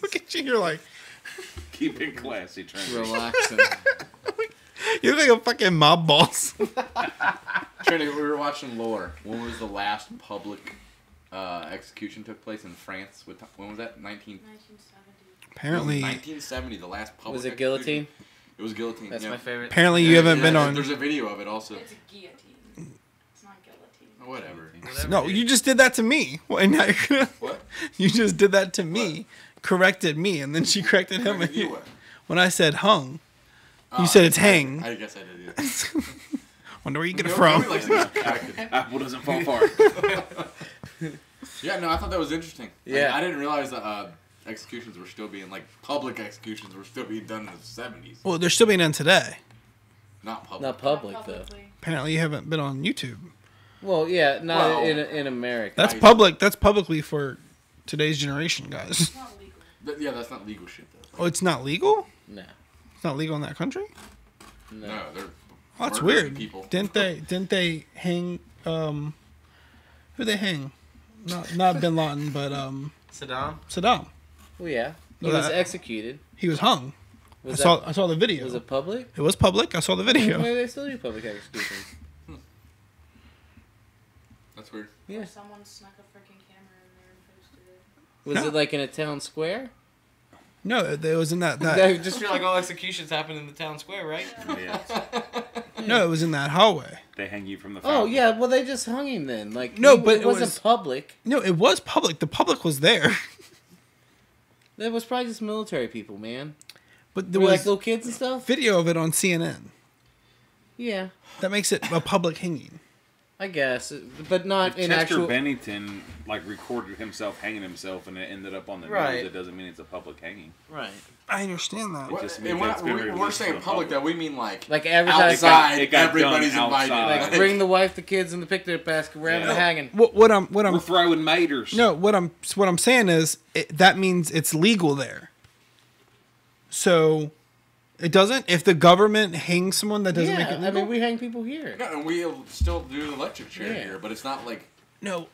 look at you. You're like keep it classy, Trent. Relaxing. you're like a fucking mob boss. Trinity, we were watching Lore. When was the last public execution took place in France? When was that? 1970. Apparently, 1970. The last public. Was it execution. guillotine? It was guillotine. That's yeah. my favorite. apparently you haven't been on. There's a video of it also. It's a guillotine. It's not guillotine. Whatever. No, you just did that to me. Well, now you're gonna, What? you just did that to me. Corrected me, and then she corrected him. Where did you what? When I said hung, you said it's hang. I guess I did. Yeah. Wonder where you get it Nobody from. likes to get corrected. Apple doesn't fall far. Yeah, no, I thought that was interesting. Like, Yeah. I didn't realize that executions were still being, like, public executions were still being done in the 70s. Well, they're still being done today. Not public. Not public, though. Publicly. Apparently, you haven't been on YouTube. Well, yeah, not Well, in America. That's Nice. public. That's publicly for today's generation, guys. It's not legal. Yeah, that's not legal shit, though. Oh, it's not legal. No. It's not legal in that country. No. No, they're Oh, that's murdering weird. people. Didn't they hang? Who they hang? Not Bin Laden, but Saddam? Saddam. Well, yeah. He Well, was that- executed. He was hung. Was I saw the video. Was it public? It was public. I saw the video. Maybe they still do public executions. That's weird. Yeah. Or someone snuck a freaking camera in there and posted it. Was No. it like in a town square? No, it was in that. I just feel like all executions happen in the town square, right? Yeah. No, it was in that hallway. They hang you from the Oh fountain. yeah, well they just hung him then. Like No, but it it wasn't was- public. No, it was public. The public was there, That was probably just military people, man. but There there were was like little kids and stuff. video of it on CNN. Yeah, That makes it a public hanging. I guess, but not If in Chester actual. Bennington recorded himself hanging himself and it ended up on the Right. news, it doesn't mean it's a public hanging. Right. I understand that. What, just and means when that's been we're released saying to the public, public. though, we mean like Like advertising. outside. It got Everybody's done invited. outside. Like bring the wife, the kids, and the picnic basket. We're having Yeah. a hanging. What I'm We're throwing maters. no, what I'm saying is that means it's legal there. So it doesn't. If the government hangs someone, that doesn't Yeah, make it I legal. mean we hang people here. No, and we still do the electric chair Yeah. here, but it's not like No,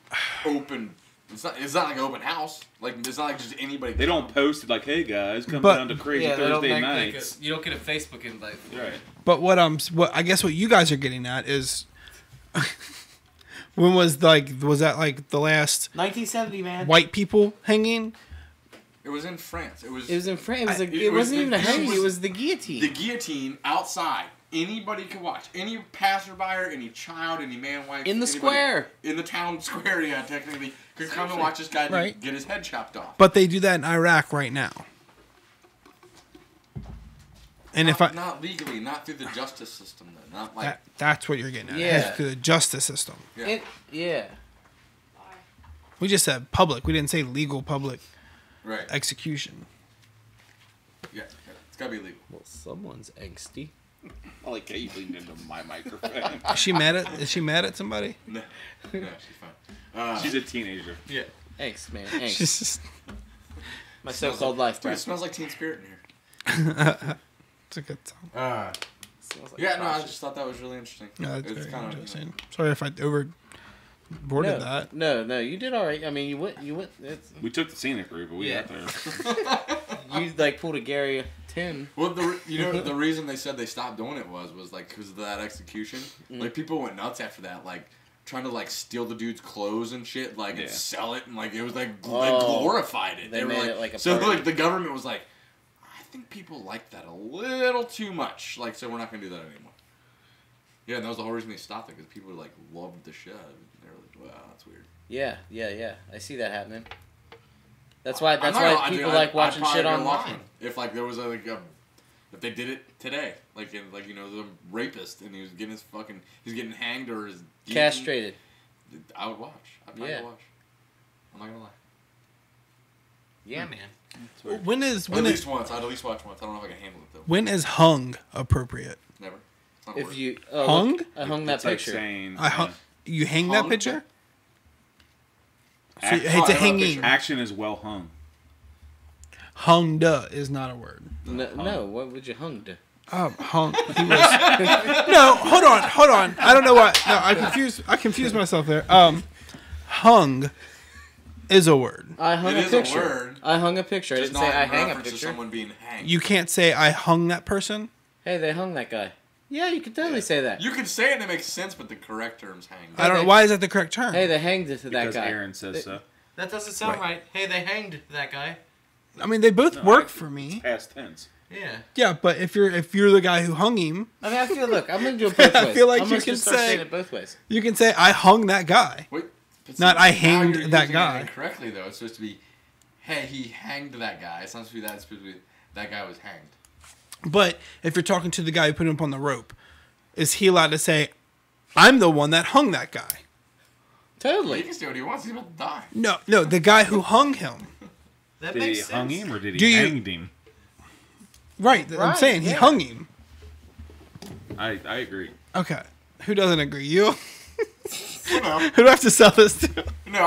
open. It's not like an open house. Like it's not like just anybody. They don't post it like, "Hey guys, come But- down to Crazy Thursday nights." you don't get a Facebook invite. Right. but what I guess what you guys are getting at is when was that like the last 1970, man. white people hanging? It was in France. It was. It was in France. It, It was wasn't even the- a hanging. it It was was the guillotine. the guillotine outside. Anybody could watch. Any passerby, any child, any man, wife. In the anybody square. In the town square, yeah, technically. Could come and watch this guy Right. get his head chopped off. But they do that in Iraq right now. And if I Not legally, not through the justice system, though. Not like. that's what you're getting at. Yeah. To the justice system. Yeah. Yeah. Why? We just said public. We didn't say legal public Right. execution. Yeah. It's gotta be legal. Well, someone's angsty. I like how you leaned into my microphone. Is she mad at somebody? No, she's fine. She's a teenager. Yeah. Angst, man. Angst. She's just My so-called life, Dude, bro. it smells like Teen Spirit in here. It's a good song. Smells like Yeah, no, I sausage. just thought that was really interesting. Yeah, that's It's very kind of interesting. Sorry if I overboarded that. No, you did all right. I mean, you went. It's, We took the scenic route, but we Yeah. got there. you like pulled a Gary 10. Well, the reason they said they stopped doing it was like because of that execution. Like people went nuts after that, like trying to like steal the dude's clothes and shit, like and Yeah. sell it, and like it was like they Oh. glorified it. They were made like, it like a so party. like the government was like, I think people like that a little too much, like so we're not gonna do that anymore. Yeah, and that was the whole reason they stopped it because people like loved the shit out of it. They were like, wow, that's weird. Yeah. I see that happening. That's why. I'm That's not gonna why lie, people dude, like I'd watching probably shit go watch online. one. If like there was if they did it today, like in like the rapist and he was getting he's getting hanged or is Castrated. I would watch. I'd probably Yeah. watch. I'm not gonna lie. Yeah, man. When is At least once. I'd at least watch once. I don't know if I can handle it though. when is hung appropriate? Never. It's not a If word. you Hung? look, I hung that It's like picture. saying I hung. You hang that Hung? picture? So act- it's a I have a hanging. picture. action is well hung. Hunged is not a word. No, what would you hung to? Hung. He was. No, hold on. I don't know what. No, I confused myself there. Hung is a word. I hung It a is picture. a word. I hung a picture. I Just didn't say not I in hang a reference to picture. someone being hanged. You can't say I hung that person. Hey, they hung that guy. Yeah, you could totally say that. You can say it and it makes sense, but the correct term's hanged. I don't know. Why is that the correct term? Hey, they hanged it to that Because guy. Aaron says so. That doesn't sound right. Hey, they hanged that guy. I mean, they both No, work actually, for me. It's past tense. Yeah. Yeah, but if you're the guy who hung him, I mean, I feel. Look, I'm gonna do it both ways. I feel like I'm you gonna can just start say- saying it both ways. you can say I hung that guy. Wait, but Not, see, I now hanged you're that using guy. it incorrectly though. It's supposed to be, hey, he hanged that guy. It's not supposed to be that. It's supposed to be that guy was hanged. But if you're talking to the guy who put him up on the rope, is he allowed to say, "I'm the one that hung that guy"? He Totally. can say what he wants. He's about to die. No, the guy who hung him. That Did he makes sense. hung him or did he Do you- hanged him? Right, I'm Right, saying he yeah. hung him. I agree. Okay, who doesn't agree? You? You know. Who do I have to sell this to? No,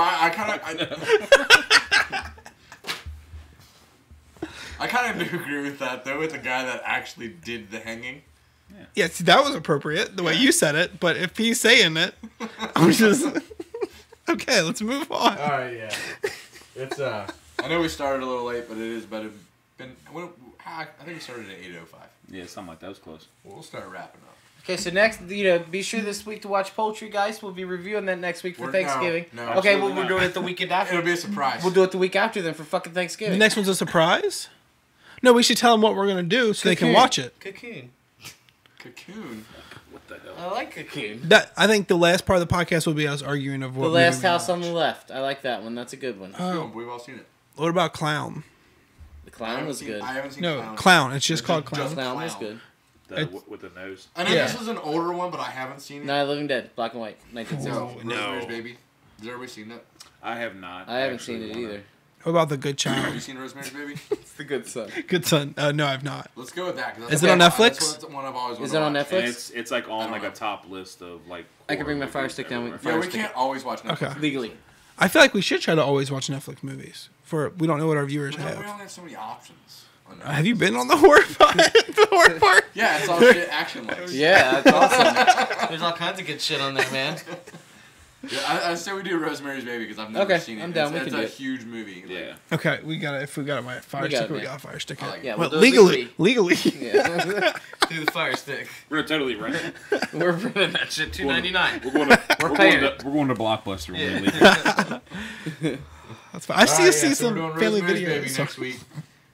I kind of do agree with that though. With the guy that actually did the hanging. Yeah, see, that was appropriate the way you said it. But if he's saying it, I'm just okay. Let's move on. All right, yeah. It's I know we started a little late, but it is better. I think we started at 8:05. Yeah, something like that was close. We'll start wrapping up. Okay, so next, be sure this week to watch Poultry Guys. We'll be reviewing that next week for We're- Thanksgiving. no, okay, absolutely well, we're not. doing it the weekend after. It'll be a surprise. We'll do it the week after then for fucking The Thanksgiving. next one's a surprise. No, we should tell them what we're gonna do so they can Cocoon. watch it. Cocoon. Cocoon. What the hell? I like Cocoon. That I think the last part of the podcast will be us arguing of what. The Last movie we House on watch. the Left. I like that one. That's a good one. Film. We've all seen it. What about Clown? The Clown was good. I haven't seen No, Clown. Clown. It's just It's called just Clown. Clown was Clown. good. With the nose. I know Yeah. this is an older one, but I haven't seen it. Night of the Living Dead. Black and white. 1960. No, No. Rosemary's Baby. Has everybody seen that? I have not. I haven't actually seen it wanna- either. What about the Good Have you Child? seen Rosemary's Baby? It's the good son. Good Son. No, I've not. Let's go with that. 'cause Is that's it on that's Netflix? one I've always Is wanted it on to watch. Netflix? And it's like I on don't like know. a top list of like. I could bring my horror fire movies stick down with everywhere. Yeah, fire we stick. can't always watch Netflix. Okay. Legally. I feel like we should try to always watch Netflix movies. For we don't know what our viewers We have. only have so many options. on Netflix. Have you been on the horror part? the horror part? Yeah, it's all shit action like. Yeah, that's awesome. There's all kinds of good shit on there, man. Yeah, I say we do Rosemary's Baby because I've never Okay, seen it. I'm down, It's, we it's can a do it. huge movie. Like, Yeah. Okay, we got it. If we got it, my fire We got sticker, it, we man. got a fire sticker. I like it. Yeah, Well, we'll do it legally, legally. legally. Yeah. Through the fire stick. We're gonna totally rent it. We're running that shit. $2.99. We're going to. We're paying We're going to Blockbuster when we Yeah. leave. That's fine. I see, Alright, see so some we're doing family Rosemary's videos. Baby so- next week.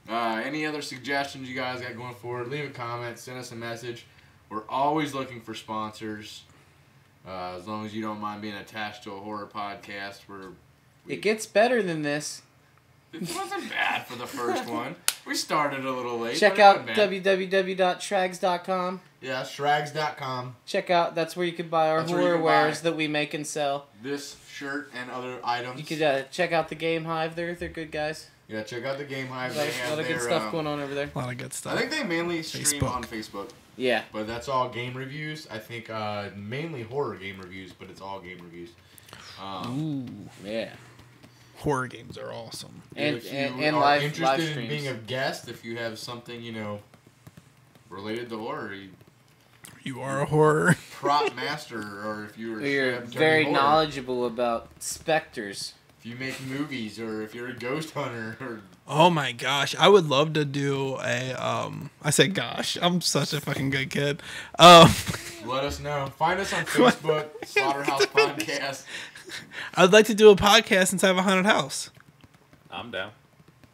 Any other suggestions you guys got going forward? Leave a comment. Send us a message. We're always looking for sponsors. As long as you don't mind being attached to a horror podcast, It gets better than this. it wasn't bad for the first one. We started a little late. Check but it out wasn't bad. www.shrags.com. Yeah, shrags.com. Check out, that's where you can buy our That's where you horror can buy wares that we make and sell. This shirt and other items. You could check out the Game Hive. They're good guys. Yeah, check out the Game Hive. Like, They a have lot of good their, stuff going on over there. A lot of good stuff. I think they mainly stream Facebook. on Facebook, Yeah. but that's all game reviews. I think mainly horror game reviews, but it's all game reviews. Ooh. Yeah. horror games are awesome. And if you and are live interested in streams. being a guest, if you have something related to horror, You are a horror. prop master, or if you're You're Dirty very Horror, knowledgeable about specters. if you make movies, or if you're a ghost hunter, or Oh my gosh, I would love to do a. I said, gosh, I'm such a fucking good kid. let us know. Find us on Facebook, Slaughterhouse Podcast. I'd like to do a podcast since I have a haunted house, I'm down.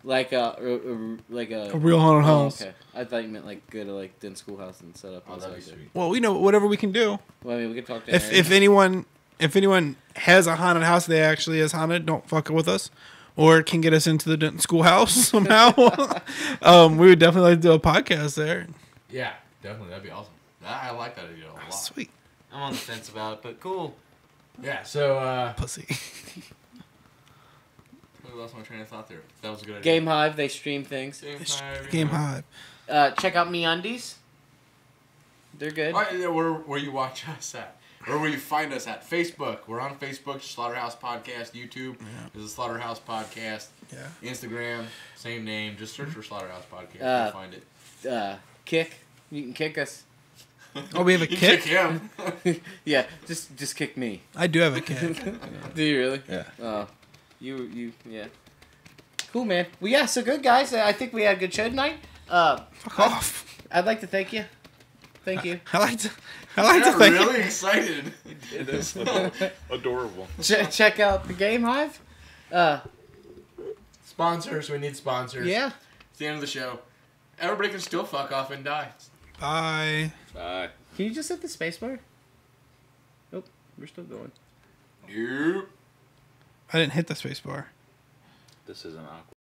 Like a a real haunted Oh, house. okay. I thought you meant like go to like the schoolhouse and set up. Oh, outside that'd be there. sweet. Well, whatever we can do. Well, I mean, we could talk to If anyone has a haunted house that actually is haunted, don't fuck it with us, or can get us into the Denton schoolhouse somehow. We would definitely like to do a podcast there. Yeah, definitely. That'd be awesome. I like that idea a lot. Sweet I'm on the fence about it, but cool. Yeah, so, pussy. I lost my train of thought there. That was a good idea. Game Hive, they stream things. Game Hive. Check out MeUndies. They're good. All right, yeah, where you watch us at. Or where you find us at. Facebook. We're on Facebook, Slaughterhouse Podcast. YouTube is the Slaughterhouse Podcast. Yeah. Instagram, same name. Just search for Slaughterhouse Podcast. You'll find it. Kick. You can kick us. Oh, we have a You kick? kick him. Yeah, just kick me. I do have a kick. Do you really? Yeah. Oh, yeah. Cool, man. Well, yeah. So good, guys. I think we had a good show tonight. Fuck off. I'd like to thank you. Thank you. I like to You're thank really excited. It is adorable. Check out the Game Hive. Sponsors. We need sponsors. Yeah. It's the end of the show. Everybody can still fuck off and die. Bye. Bye. Can you just hit the space bar? Nope. We're still going. Nope. I didn't hit the space bar. This is an awkward.